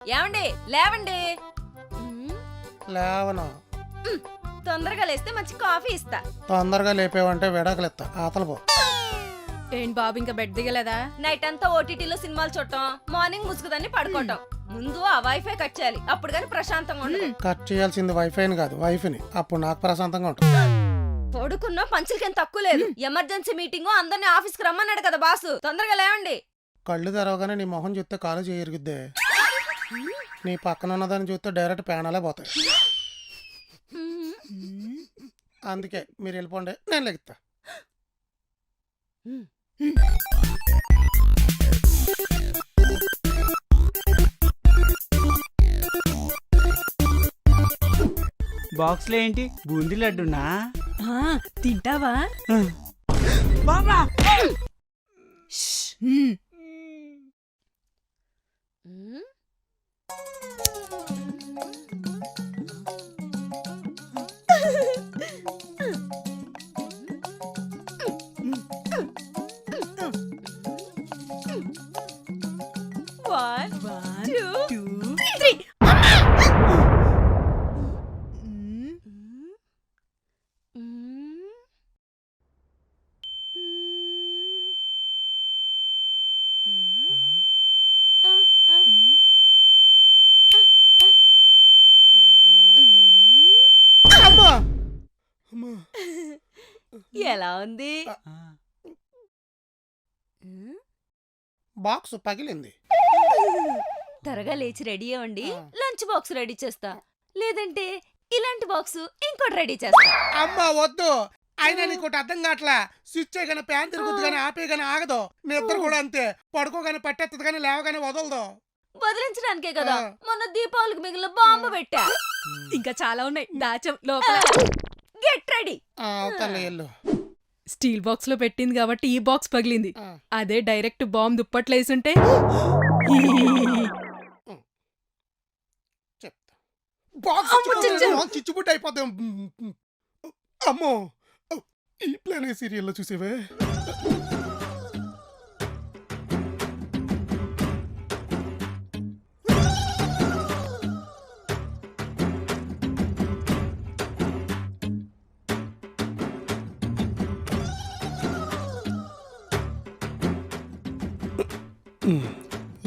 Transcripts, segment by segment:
ఏమండి లేవండి. లేవనా? తొందరగా లేస్తే మంచి కాఫీ ఇస్తా. తొందరగా లేపేవంటే విడాకులు ఇస్తా. ఆతల పో. ఏంటి బాబు ఇంకా బెడ్ దిగలేదా? నైట్ అంతా ఓటీటీలో సినిమాలు చూడటం, మార్నింగ్ ముసుగుదాన్ని పడుకోవటం. ముందు ఆ వైఫై కట్ చేయాలి, అప్పుడు గాని ప్రశాంతంగా ఉండదు. కట్ చేయాల్సింది వైఫైని కాదు వైఫ్ని. అప్పుడు నాకు ప్రశాంతంగా ఉంటుంది. పడుకున్న పంచులకేం తక్కువ లేదు. ఎమర్జెన్సీ మీటింగ్, అందరినీ ఆఫీస్కి రమ్మన్నాడు కదా బాసు. తొందరగా లేవండి. కళ్ళు తెరవగానే నీ మొహం చూస్తే కాలు చేయరుగుద్దే. నీ పక్కన ఉన్నదాన్ని చూస్తే డైరెక్ట్ పేనాలే పోతాయి. అందుకే మీరు వెళ్ళిపోండి, నేను లెగుతా. బాక్స్ లో ఏంటి? బూందీ లడ్డునా? తింటావా? బాబా అమ్మా! అమ్మా! ఎలా ఉంది? బాక్స్ పగిలింది. త్వరగా లేచి రెడీ అవ్వండి, లంచ్ బాక్స్ రెడీ చేస్తా. లేదంటే ఇలాంటి బాక్స్ ఇంకోటి రెడీ చేస్తా. అమ్మా వద్దు. అయినా నీకోటి అర్థం కావట్లా. స్విచ్ గానీ ప్యాన్ తిరుగుద్దు గానీ ఆపే గానీ ఆగదు. నిద్ర కూడా అంతే. పడుకోగానే పట్టేత్తది గానీ లేవగానే వదలదు. వదిలించడానికే కదా మొన్న దీపావళికి మిగిలిన బాంబు పెట్టా. ఇంకా చాలా ఉన్నాయి దాచం లోపల. Get ready. అవుతాలే ఎల్లు. స్టీల్ బాక్స్ లో పెట్టింది కాబట్టి ఈ బాక్స్ పగిలింది. అదే డైరెక్ట్ బాంబు దుప్పట్లో వేసుంటే చెప్తా. బాక్స్ చిచ్చుబుడ్డి అయిపోతాం. అమ్మో, ఈ ప్లాన్ సీరియల్లో చూసేవే.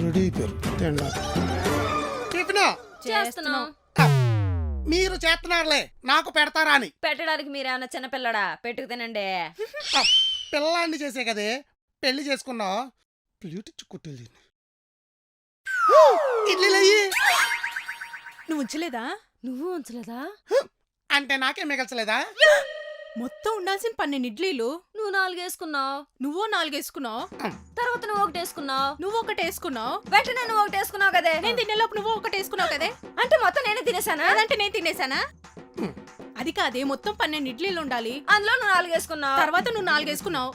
రెడీ అయిపోయారు. టిఫిన్ చేస్తున్నాం. మీరు చేస్తున్నారులే, నాకు పెడతారా అని. పెట్టడానికి మీరేమన్నా చిన్నపిల్లడా? పెట్టుకు తినండి. పిల్లాన్ని చేసే కదే పెళ్లి చేసుకున్నావు. ప్లేట్ చుక్కుతుంది. ఇడ్లీలయ్యి నువ్వు ఉంచలేదా? నువ్వు ఉంచలేదా? అంటే నాకే మిగల్చలేదా? మొత్తం ఉండాల్సిన 12 ఇడ్లీలు నువ్వు 4 వేసుకున్నావు. నువ్వు 4 వేసుకున్నావు. తర్వాత నువ్వు ఒకటి వేసుకున్నావు. నువ్వు ఒకటి వేసుకున్నావు. వెంటనే నువ్వు ఒకటి వేసుకున్నావు కదే. నేను తినేలోపు నువ్వు ఒకటి వేసుకున్నావు కదే. అంటే మొత్తం నేనే తినేసానా? అదంటే నేను తినేసానా? అది కాదే, మొత్తం 12 ఇడ్లీలు ఉండాలి. అందులో నువ్వు 4 వేసుకున్నావు. తర్వాత నువ్వు 4 వేసుకున్నావు.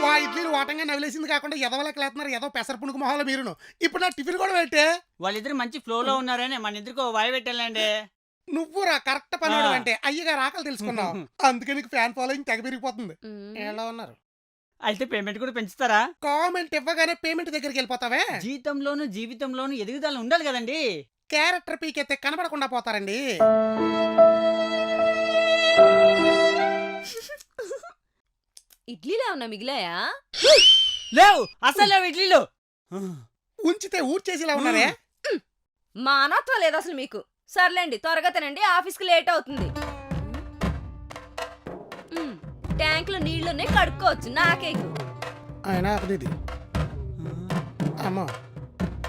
వా ఇడ్లీలు వాటంగా నవిలేసింది కాకుండా ఎదవలకెళ్తున్నారు. ఏదో పెసర పుణుకు మొహాలు మీరును. ఇప్పుడు నా టిఫిన్ కూడా పెట్టే. వాళ్ళిద్దరు మంచి ఫ్లో లో ఉన్నారని మన ఇద్దరికి వాయి పెట్టాలండి. నువ్వు రా కరెక్ట్ పని అంటే అయ్యగారు ఆకలి తెలుసుకున్నావు. అందుకే నీకు ఫ్యాన్ ఫాలోయింగ్ తెగ పెరిగిపోతుంది. ఎలా ఉన్నారు? అయితే పేమెంట్ కూడా పెంచుతారా? కామెంట్ ఇవ్వగానే పేమెంట్ దగ్గరికి వెళ్ళిపోతావే. జీతంలోను జీవితంలోను ఎదుగుదల ఉండాలి కదండి. క్యారెక్టర్ పీకెత్తే కనబడకుండా పోతారండి. ఇడ్లీలు ఏమన్నా మిగిలాయా? లేవు, అసలు లేవు ఇడ్లీలు. ఉంచితే ఊడ్చేసేలా ఉన్నారే. మానత్వం లేదు అసలు మీకు. సర్లేండి, త్వరగా తినండి, ఆఫీస్కి లేట్ అవుతుంది. ట్యాంకులో నీళ్లున్నాయి, కడుక్కోవచ్చు. నాకే అయినా అది అమ్మా